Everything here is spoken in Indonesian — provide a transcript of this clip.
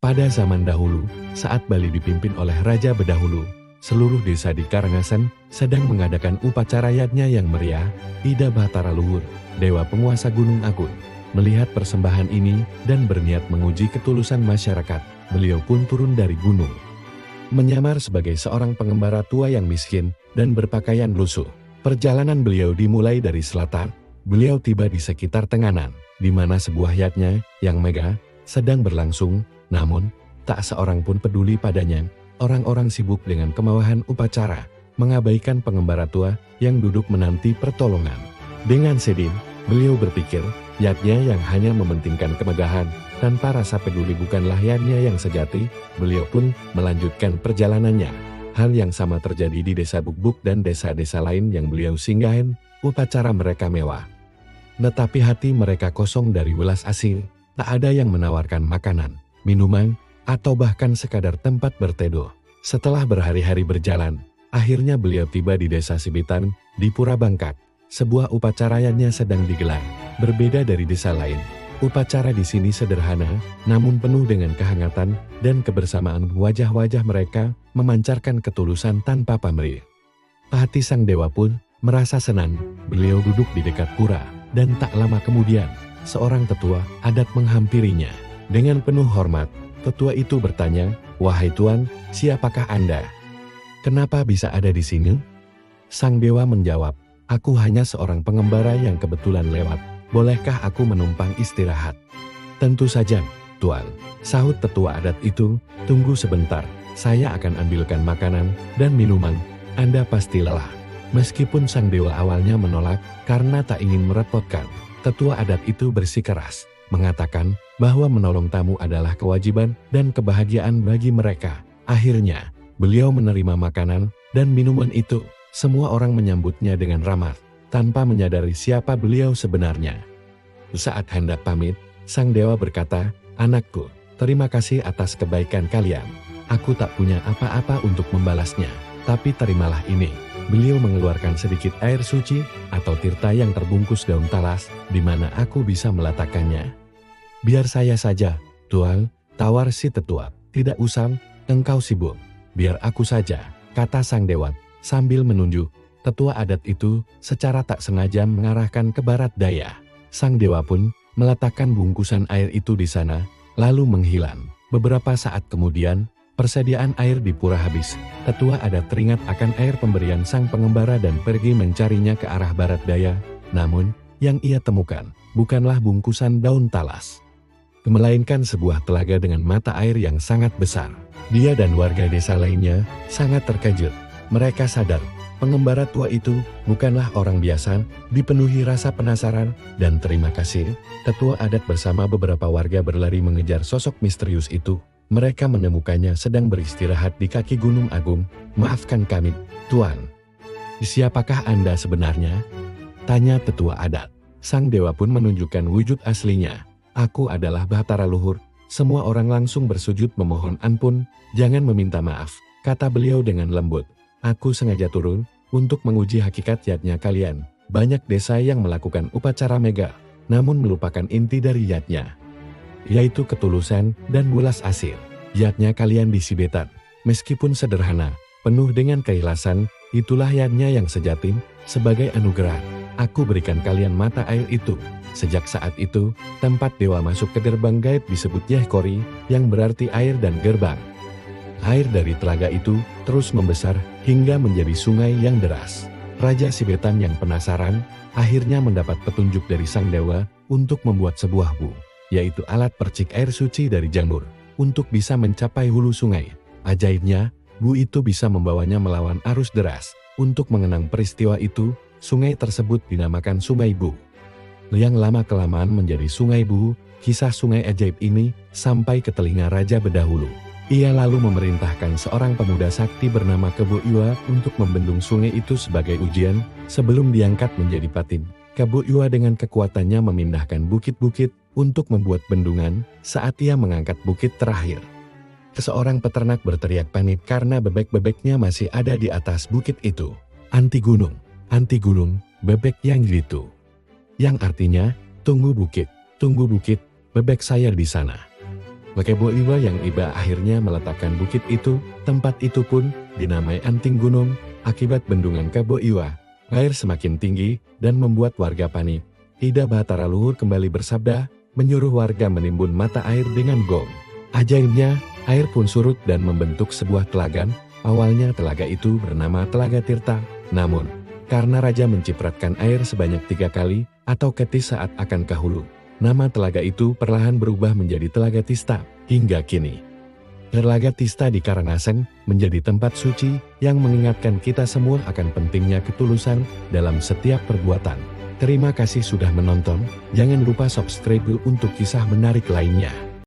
Pada zaman dahulu, saat Bali dipimpin oleh Raja Bedahulu, seluruh desa di Karangasem sedang mengadakan upacara yatnya yang meriah. Ida Bahtara Luhur, dewa penguasa Gunung Agung, melihat persembahan ini dan berniat menguji ketulusan masyarakat. Beliau pun turun dari gunung, menyamar sebagai seorang pengembara tua yang miskin dan berpakaian lusuh. Perjalanan beliau dimulai dari selatan. Beliau tiba di sekitar Tenganan, di mana sebuah yatnya yang megah sedang berlangsung. Namun, tak seorang pun peduli padanya. Orang-orang sibuk dengan kemewahan upacara, mengabaikan pengembara tua yang duduk menanti pertolongan. Dengan sedih, beliau berpikir, yatnya yang hanya mementingkan kemegahan tanpa rasa peduli bukanlah yatnya yang sejati. Beliau pun melanjutkan perjalanannya. Hal yang sama terjadi di desa Bukbuk dan desa-desa lain yang beliau singgahin. Upacara mereka mewah, tetapi hati mereka kosong dari welas asih. Tak ada yang menawarkan makanan, minuman, atau bahkan sekadar tempat berteduh. Setelah berhari-hari berjalan, akhirnya beliau tiba di desa Sibitan, di Pura Bangkak. Sebuah upacara yatnya sedang digelar. Berbeda dari desa lain, upacara di sini sederhana, namun penuh dengan kehangatan dan kebersamaan. Wajah-wajah mereka memancarkan ketulusan tanpa pamrih. Hati sang dewa pun merasa senang. Beliau duduk di dekat pura, dan tak lama kemudian, seorang tetua adat menghampirinya. Dengan penuh hormat, tetua itu bertanya, "Wahai Tuan, siapakah Anda? Kenapa bisa ada di sini?" Sang dewa menjawab, "Aku hanya seorang pengembara yang kebetulan lewat. Bolehkah aku menumpang istirahat?" "Tentu saja, Tuan," sahut tetua adat itu. "Tunggu sebentar, saya akan ambilkan makanan dan minuman. Anda pasti lelah." Meskipun sang dewa awalnya menolak karena tak ingin merepotkan, tetua adat itu bersikeras, mengatakan bahwa menolong tamu adalah kewajiban dan kebahagiaan bagi mereka. Akhirnya, beliau menerima makanan dan minuman itu. Semua orang menyambutnya dengan ramah, tanpa menyadari siapa beliau sebenarnya. Saat hendak pamit, sang dewa berkata, "Anakku, terima kasih atas kebaikan kalian. Aku tak punya apa-apa untuk membalasnya, tapi terimalah ini." Beliau mengeluarkan sedikit air suci atau tirta yang terbungkus daun talas, di mana aku bisa meletakkannya. "Biar saya saja, Tuan," tawar si tetua. "Tidak usah, engkau sibuk. Biar aku saja," kata sang dewa sambil menunjuk. Tetua adat itu secara tak sengaja mengarahkan ke barat daya. Sang dewa pun meletakkan bungkusan air itu di sana, lalu menghilang. Beberapa saat kemudian, persediaan air di pura habis. Tetua adat teringat akan air pemberian sang pengembara dan pergi mencarinya ke arah barat daya. Namun, yang ia temukan bukanlah bungkusan daun talas, melainkan sebuah telaga dengan mata air yang sangat besar. Dia dan warga desa lainnya sangat terkejut. Mereka sadar, pengembara tua itu bukanlah orang biasa. Dipenuhi rasa penasaran dan terima kasih, tetua adat bersama beberapa warga berlari mengejar sosok misterius itu. Mereka menemukannya sedang beristirahat di kaki Gunung Agung. "Maafkan kami, Tuan. Siapakah Anda sebenarnya?" tanya tetua adat. Sang dewa pun menunjukkan wujud aslinya. "Aku adalah Bahtara Luhur." Semua orang langsung bersujud memohon ampun. "Jangan meminta maaf," kata beliau dengan lembut. "Aku sengaja turun untuk menguji hakikat yatnya kalian. Banyak desa yang melakukan upacara mega, namun melupakan inti dari yatnya, yaitu ketulusan dan welas asih. Yatnya kalian di Sibetan, meskipun sederhana, penuh dengan keikhlasan, itulah yatnya yang sejati. Sebagai anugerah, aku berikan kalian mata air itu." Sejak saat itu, tempat dewa masuk ke gerbang gaib disebut Yehkori, yang berarti air dan gerbang. Air dari telaga itu terus membesar hingga menjadi sungai yang deras. Raja Sibetan yang penasaran, akhirnya mendapat petunjuk dari sang dewa untuk membuat sebuah bu, yaitu alat percik air suci dari jamur, untuk bisa mencapai hulu sungai. Ajaibnya, bu itu bisa membawanya melawan arus deras. Untuk mengenang peristiwa itu, sungai tersebut dinamakan Sungai Bu, yang lama-kelamaan menjadi Sungai Bu. Kisah sungai ajaib ini sampai ke telinga Raja Bedahulu. Ia lalu memerintahkan seorang pemuda sakti bernama Kebu Iwa untuk membendung sungai itu sebagai ujian sebelum diangkat menjadi patin. Kebu Iwa dengan kekuatannya memindahkan bukit-bukit untuk membuat bendungan. Saat ia mengangkat bukit terakhir, seorang peternak berteriak panik karena bebek-bebeknya masih ada di atas bukit itu. Anti gunung, bebek yang gitu." Yang artinya, tunggu bukit, bebek saya di sana." Kebo Iwa yang iba akhirnya meletakkan bukit itu. Tempat itu pun dinamai Anting Gunung akibat bendungan Kebo Iwa. Air semakin tinggi dan membuat warga panik. Ida Bahtara Luhur kembali bersabda, menyuruh warga menimbun mata air dengan gong. Ajaibnya, air pun surut dan membentuk sebuah telaga. Awalnya telaga itu bernama Telaga Tirta, namun karena raja mencipratkan air sebanyak 3 kali atau ketis saat akan ke hulu, nama telaga itu perlahan berubah menjadi Telaga Tista. Hingga kini, Telaga Tista di Karangasem menjadi tempat suci yang mengingatkan kita semua akan pentingnya ketulusan dalam setiap perbuatan. Terima kasih sudah menonton, jangan lupa subscribe untuk kisah menarik lainnya.